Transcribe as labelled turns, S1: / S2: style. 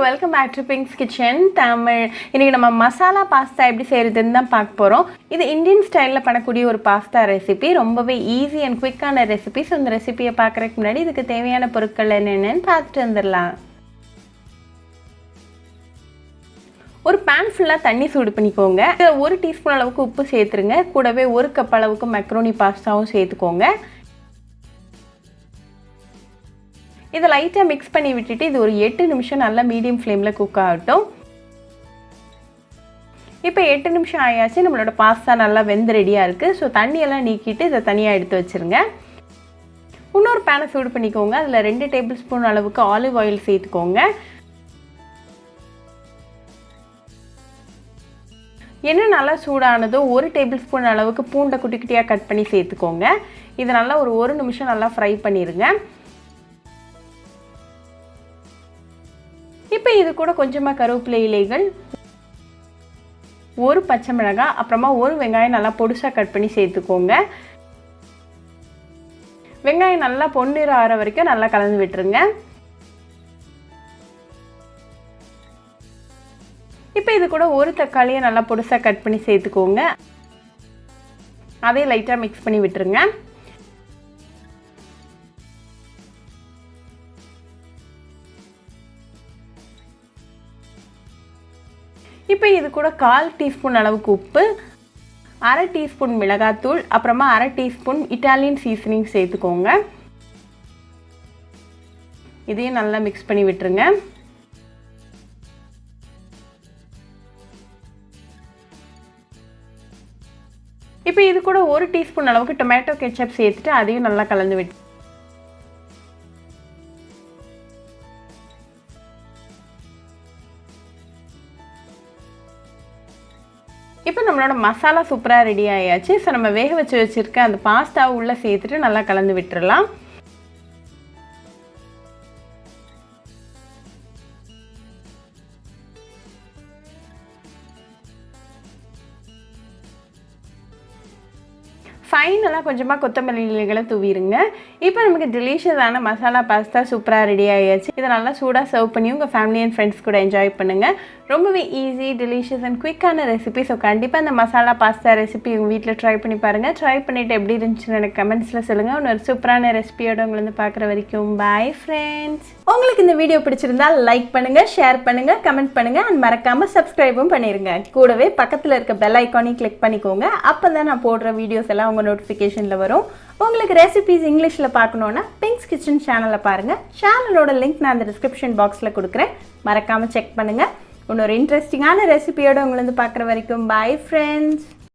S1: Welcome back to Pinks Kitchen Tamil. இன்றைக்கி நம்ம masala pasta எப்படி செய்கிறதுன்னு தான் பார்க்க போகிறோம். இது இந்தியன் ஸ்டைலில் பண்ணக்கூடிய ஒரு பாஸ்தா ரெசிபி, ரொம்பவே ஈஸி அண்ட் குவிக்கான ரெசிபி. ஸோ இந்த ரெசிபியை பார்க்குறதுக்கு முன்னாடி இதுக்கு தேவையான பொருட்கள் என்னென்னு பார்த்துட்டு வந்துடலாம். ஒரு பேன் ஃபுல்லாக தண்ணி சூடு பண்ணிக்கோங்க. இதில் 1 டீஸ்பூன் அளவுக்கு உப்பு சேர்த்துருங்க. கூடவே 1 கப் அளவுக்கு மெக்ரோனி பாஸ்தாவும் சேர்த்துக்கோங்க. இதை லைட்டாக மிக்ஸ் பண்ணி விட்டுட்டு இது ஒரு 8 நிமிஷம் நல்லா மீடியம் ஃப்ளேமில் குக் ஆகட்டும். இப்போ 8 நிமிஷம் ஆயாச்சு. நம்மளோட பாஸ்தா நல்லா வெந்து ரெடியாக இருக்குது. ஸோ தண்ணியெல்லாம் நீக்கிட்டு இதை தனியாக எடுத்து வச்சுருங்க. இன்னொரு பேனை சூடு பண்ணிக்கோங்க. அதில் 2 டேபிள் ஸ்பூன் அளவுக்கு ஆலிவ் ஆயில் சேர்த்துக்கோங்க. எண்ணெய் நல்லா சூடானதோ 1 டேபிள் ஸ்பூன் அளவுக்கு பூண்டை குட்டி குட்டியாக கட் பண்ணி சேர்த்துக்கோங்க. இதை நல்லா ஒரு 1 நிமிஷம் நல்லா ஃப்ரை பண்ணிடுங்க. இப்போ இது கூட கொஞ்சமாக கருவேப்பிலை இலைகள், 1 பச்சை மிளகாய், அப்புறமா 1 வெங்காயம் நல்லா பொடிசாக கட் பண்ணி சேர்த்துக்கோங்க. வெங்காயம் நல்லா பொன்னிறம் ஆற வரைக்கும் நல்லா கலந்து விட்டுருங்க. இப்போ இது கூட 1 தக்காளியை நல்லா பொடிசாக கட் பண்ணி சேர்த்துக்கோங்க. அதையும் லைட்டாக மிக்ஸ் பண்ணி விட்டுருங்க. இப்போ இது கூட 1/4 டீஸ்பூன் அளவுக்கு உப்பு, 1/2 டீஸ்பூன் மிளகாத்தூள், அப்புறமா 1/2 டீஸ்பூன் இட்டாலியன் சீசனிங் சேர்த்துக்கோங்க. இதையும் நல்லா மிக்ஸ் பண்ணி விட்டுருங்க. இப்போ இது கூட 1 டீஸ்பூன் அளவுக்கு டொமேட்டோ கெச்சப் சேர்த்துட்டு அதையும் நல்லா கலந்து விட்டு இப்போ நம்மளோட மசாலா சூப்பராக ரெடி ஆயாச்சு. ஸோ நம்ம வேக வச்சுருக்க அந்த பாஸ்தாவை உள்ளே சேர்த்துட்டு நல்லா கலந்து விட்டுறலாம். ஃபைனலாக கொஞ்சமாக கொத்தமல்லி இலைகளை தூவிடுங்க. இப்போ நமக்கு டெலிஷியஸான மசாலா பாஸ்தா சூப்பராக ரெடி ஆகியாச்சு. இதை நல்லா சூடாக சர்வ் பண்ணி உங்கள் ஃபேமிலி அண்ட் ஃப்ரெண்ட்ஸ் கூட என்ஜாய் பண்ணுங்கள். ரொம்பவே ஈஸி, டெலிஷியஸ் அண்ட் குவிக்கான ரெசிபி. ஸோ கண்டிப்பாக அந்த மசாலா பாஸ்தா ரெசிபி உங்கள் வீட்டில் ட்ரை பண்ணி பாருங்கள். ட்ரை பண்ணிவிட்டு எப்படி இருந்துச்சுன்னு எனக்கு கமெண்ட்ஸில் சொல்லுங்கள். இன்னொரு சூப்பரான ரெசிபியோட உங்களை வந்து பார்க்குற வரைக்கும் பாய் ஃப்ரெண்ட்ஸ். உங்களுக்கு இந்த வீடியோ பிடிச்சிருந்தா லைக் பண்ணுங்கள், ஷேர் பண்ணுங்கள், கமெண்ட் பண்ணுங்கள் அண்ட் மறக்காமல் சப்ஸ்கிரைபும் பண்ணிடுங்க. கூடவே பக்கத்தில் இருக்க பெல் ஐக்கானையும் கிளிக் பண்ணிக்கோங்க. அப்போ தான் நான் போடுற வீடியோஸ் எல்லாம் உங்கள் நோட்டிஃபிகேஷனில் வரும். உங்களுக்கு ரெசிபிஸ் இங்கிலீஷில் பார்க்கணுன்னா பிங்க்ஸ் கிச்சன் சேனலை பாருங்கள். சேனலோட லிங்க் நான் அந்த டிஸ்கிரிப்ஷன் பாக்ஸில் கொடுக்குறேன். மறக்காமல் செக் பண்ணுங்கள். இன்னொரு இன்ட்ரெஸ்டிங்கான ரெசிபியோடு உங்களை வந்து பார்க்குற வரைக்கும் பாய் ஃப்ரெண்ட்ஸ்.